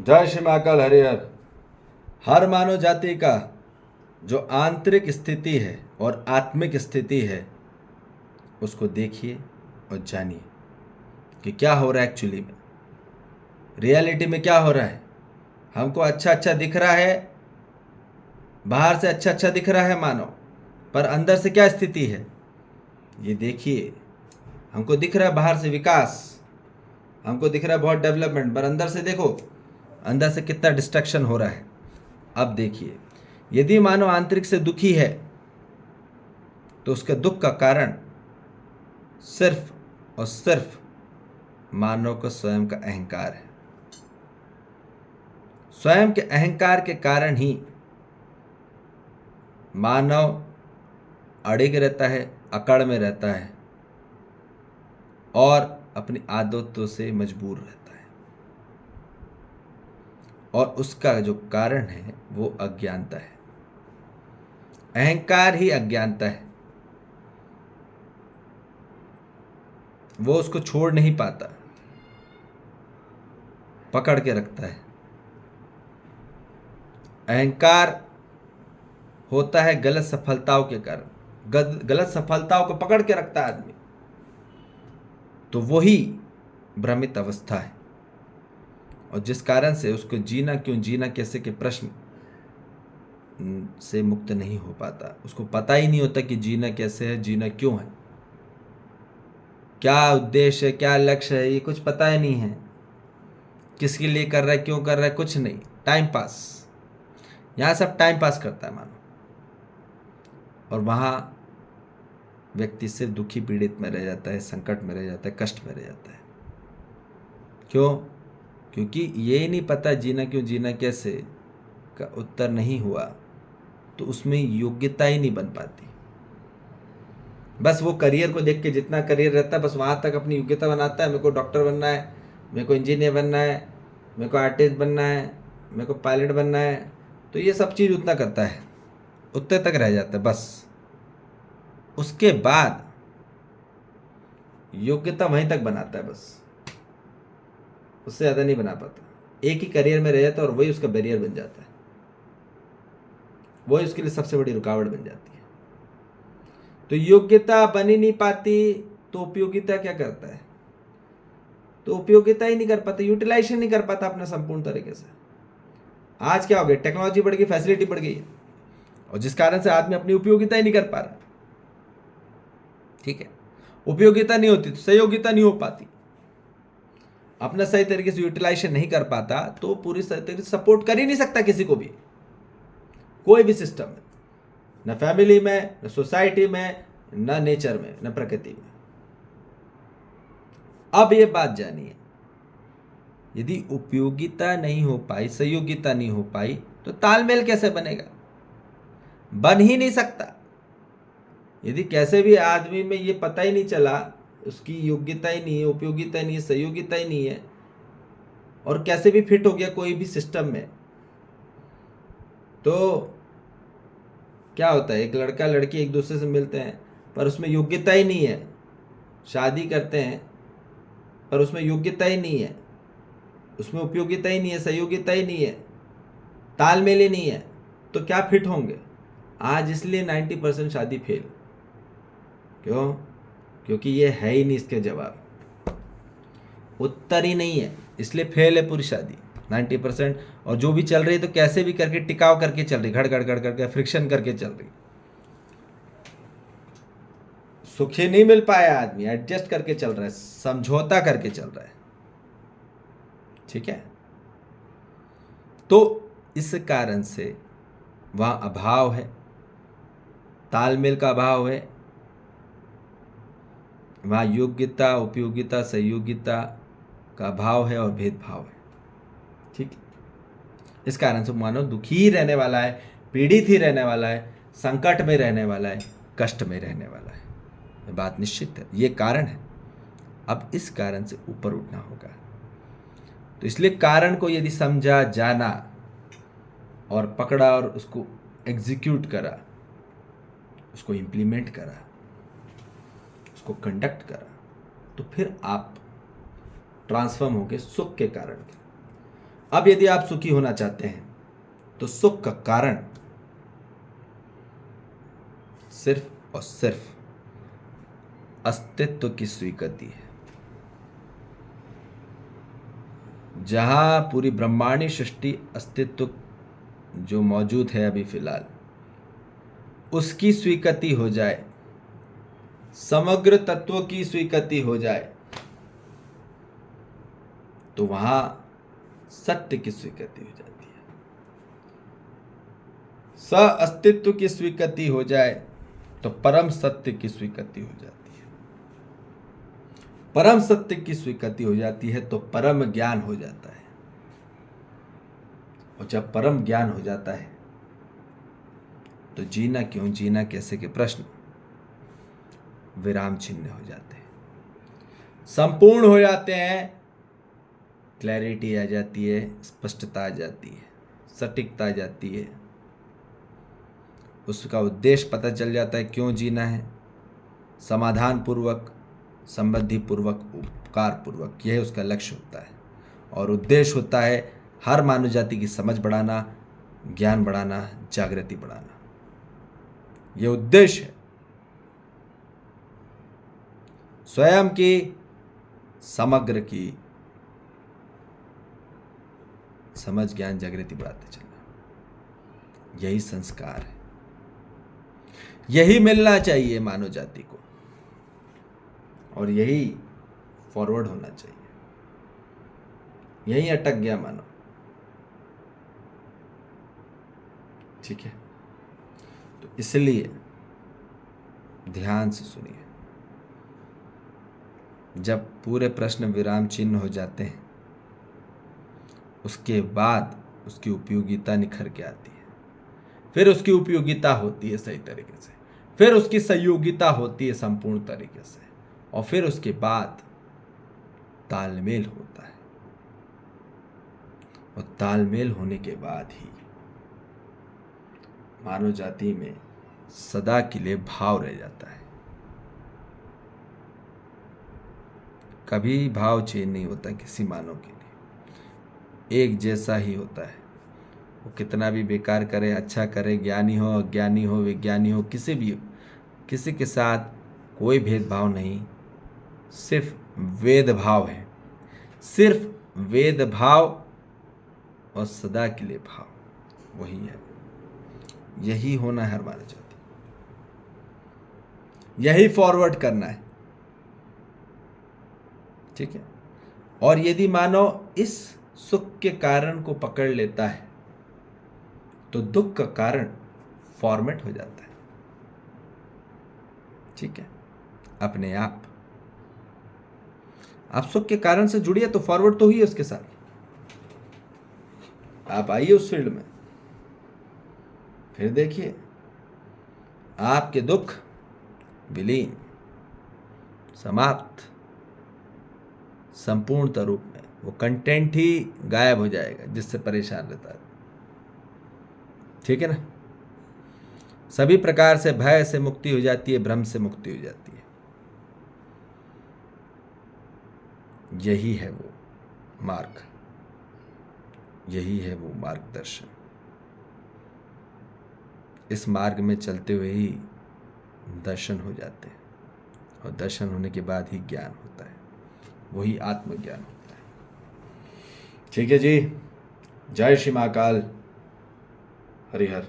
जय श्री महाकाल हरिहर। हर मानव जाति का जो आंतरिक स्थिति है और आत्मिक स्थिति है उसको देखिए और जानिए कि क्या हो रहा है एक्चुअली में, रियलिटी में क्या हो रहा है। हमको अच्छा अच्छा दिख रहा है, बाहर से अच्छा अच्छा दिख रहा है मानव, पर अंदर से क्या स्थिति है ये देखिए। हमको दिख रहा है बाहर से विकास, हमको दिख रहा है बहुत डेवलपमेंट, पर अंदर से देखो, अंदर से कितना डिस्ट्रक्शन हो रहा है। अब देखिए, यदि मानव आंतरिक से दुखी है तो उसके दुख का कारण सिर्फ और सिर्फ मानव का स्वयं का अहंकार है। स्वयं के अहंकार के कारण ही मानव अड़िग रहता है, अकड़ में रहता है और अपनी आदतों से मजबूर रहता है। और उसका जो कारण है वो अज्ञानता है। अहंकार ही अज्ञानता है। वो उसको छोड़ नहीं पाता, पकड़ के रखता है। अहंकार होता है गलत सफलताओं के कारण, गलत सफलताओं को पकड़ के रखता है आदमी, तो वही भ्रमित अवस्था है। और जिस कारण से उसको जीना क्यों, जीना कैसे के प्रश्न से मुक्त नहीं हो पाता। उसको पता ही नहीं होता कि जीना कैसे है, जीना क्यों है, क्या उद्देश्य है, क्या लक्ष्य है, ये कुछ पता ही नहीं है। किसके लिए कर रहा है, क्यों कर रहा है, कुछ नहीं, टाइम पास। यहाँ सब टाइम पास करता है मानो, और वहाँ व्यक्ति सिर्फ दुखी पीड़ित में रह जाता है, संकट में रह जाता है, कष्ट में रह जाता है। क्यों? क्योंकि ये ही नहीं पता जीना क्यों, जीना कैसे का उत्तर नहीं हुआ तो उसमें योग्यता ही नहीं बन पाती। बस वो करियर को देख के, जितना करियर रहता है बस वहाँ तक अपनी योग्यता बनाता है। मेरे को डॉक्टर बनना है, मेरे को इंजीनियर बनना है, मेरे को आर्टिस्ट बनना है, मेरे को पायलट बनना है, तो ये सब चीज़ उतना करता है, उतने तक रह जाता है बस। उसके बाद योग्यता वहीं तक बनाता है बस, उससे ज़्यादा नहीं बना पाता। एक ही करियर में रह जाता है और वही उसका बैरियर बन जाता है, वही उसके लिए सबसे बड़ी रुकावट बन जाती है। तो योग्यता बन ही नहीं पाती तो उपयोगिता क्या करता है? तो उपयोगिता ही नहीं कर पाता, यूटिलाइजेशन नहीं कर पाता अपना संपूर्ण तरीके से। आज क्या हो गया, टेक्नोलॉजी बढ़ गई, फैसिलिटी बढ़ गई, और जिस कारण से आदमी अपनी उपयोगिता ही नहीं कर पा रहा। ठीक है, उपयोगिता नहीं होती तो सहयोगिता नहीं हो पाती। अपना सही तरीके से यूटिलाइजेशन नहीं कर पाता तो पूरी सही तरीके से सपोर्ट कर ही नहीं सकता किसी को भी, कोई भी सिस्टम में, न फैमिली में, न सोसाइटी में, न नेचर में, न प्रकृति में। अब ये बात जानिए, यदि उपयोगिता नहीं हो पाई, सहयोगिता नहीं हो पाई, तो तालमेल कैसे बनेगा? बन ही नहीं सकता। यदि कैसे भी आदमी में ये पता ही नहीं चला, उसकी योग्यता ही नहीं है, उपयोगिता ही नहीं है, सहयोगिता ही नहीं है, और कैसे भी फिट हो गया कोई भी सिस्टम में, तो क्या होता है, एक लड़का लड़की एक दूसरे से मिलते हैं पर उसमें योग्यता ही नहीं है, शादी करते हैं पर उसमें योग्यता ही नहीं है, उसमें उपयोगिता ही नहीं है, सहयोगिता ही नहीं है, तालमेल ही नहीं है, तो क्या फिट होंगे? आज इसलिए 90% शादी फेल। क्यों? क्योंकि ये है ही नहीं, इसके जवाब उत्तर ही नहीं है, इसलिए फेल है पूरी शादी 90%। और जो भी चल रही है तो कैसे भी करके टिकाव करके चल रही, घड़ घड़ घड़ करके फ्रिक्शन करके चल रही। सुखी नहीं मिल पाया, आदमी एडजस्ट करके चल रहा है, समझौता करके चल रहा है। ठीक है, तो इस कारण से वहाँ अभाव है, तालमेल का अभाव है, वहाँ योग्यता, उपयोगिता, सहयोगिता का अभाव है और भेदभाव है। ठीक, इस कारण से मानव दुखी ही रहने वाला है, पीड़ित ही रहने वाला है, संकट में रहने वाला है, कष्ट में रहने वाला है। ये बात निश्चित है, ये कारण है। अब इस कारण से ऊपर उठना होगा। तो इसलिए कारण को यदि समझा, जाना और पकड़ा और उसको एग्जीक्यूट करा, उसको इम्प्लीमेंट करा, उसको कंडक्ट करा, तो फिर आप ट्रांसफॉर्म होके सुख के कारण। अब यदि आप सुखी होना चाहते हैं तो सुख का कारण सिर्फ और सिर्फ अस्तित्व की स्वीकृति है। जहां पूरी ब्रह्मांडी सृष्टि अस्तित्व जो मौजूद है अभी फिलहाल, उसकी स्वीकृति हो जाए, समग्र तत्वों की स्वीकृति हो जाए, तो वहां सत्य की स्वीकृति हो जाती है। स अस्तित्व की स्वीकृति हो जाए तो परम सत्य की स्वीकृति हो जाती है। परम सत्य की स्वीकृति हो जाती है तो परम ज्ञान हो जाता है, और जब परम ज्ञान हो जाता है तो जीना क्यों, जीना कैसे के प्रश्न विराम चिन्ह हो जाते हैं, संपूर्ण हो जाते हैं। क्लैरिटी आ जाती है, स्पष्टता आ जाती है, सटीकता आ जाती है, उसका उद्देश्य पता चल जाता है क्यों जीना है, समाधान पूर्वक, संबद्धि पूर्वक, उपकार पूर्वक, यह उसका लक्ष्य होता है। और उद्देश्य होता है हर मानव जाति की समझ बढ़ाना, ज्ञान बढ़ाना, जागृति बढ़ाना। यह उद्देश्य है। स्वयं की समग्र की समझ, ज्ञान, जागृति बढ़ाते चलना, यही संस्कार है। यही मिलना चाहिए मानव जाति को, और यही फॉरवर्ड होना चाहिए। यही अटक गया मानव। ठीक है, तो इसलिए ध्यान से सुनिए। जब पूरे प्रश्न विराम चिन्ह हो जाते हैं, उसके बाद उसकी उपयोगिता निखर के आती है। फिर उसकी उपयोगिता होती है सही तरीके से, फिर उसकी संयोगिता होती है संपूर्ण तरीके से, और फिर उसके बाद तालमेल होता है। और तालमेल होने के बाद ही मानव जाति में सदा के लिए भाव रह जाता है। कभी भाव चेंज नहीं होता किसी मानव के लिए, एक जैसा ही होता है। वो कितना भी बेकार करे, अच्छा करे, ज्ञानी हो, अज्ञानी हो, विज्ञानी हो, किसी के साथ कोई भेदभाव नहीं, सिर्फ वेद भाव है, सिर्फ वेद भाव और सदा के लिए भाव, वही है। यही होना है हर मानव जाति, यही फॉरवर्ड करना है। ठीक है, और यदि मानव इस सुख के कारण को पकड़ लेता है तो दुख का कारण फॉर्मेट हो जाता है। ठीक है, अपने आप सुख के कारण से जुड़िए तो फॉरवर्ड तो ही है उसके साथ। आप आइए उस फील्ड में, फिर देखिए आपके दुख विलीन, समाप्त, संपूर्णता रूप में। वो कंटेंट ही गायब हो जाएगा जिससे परेशान रहता है। ठीक है ना, सभी प्रकार से भय से मुक्ति हो जाती है, भ्रम से मुक्ति हो जाती है। यही है वो मार्ग, यही है वो मार्गदर्शन। इस मार्ग में चलते हुए ही दर्शन हो जाते हैं, और दर्शन होने के बाद ही ज्ञान होता है, वही आत्मज्ञान होता है। ठीक है जी, जय श्री महाकाल, हरिहर।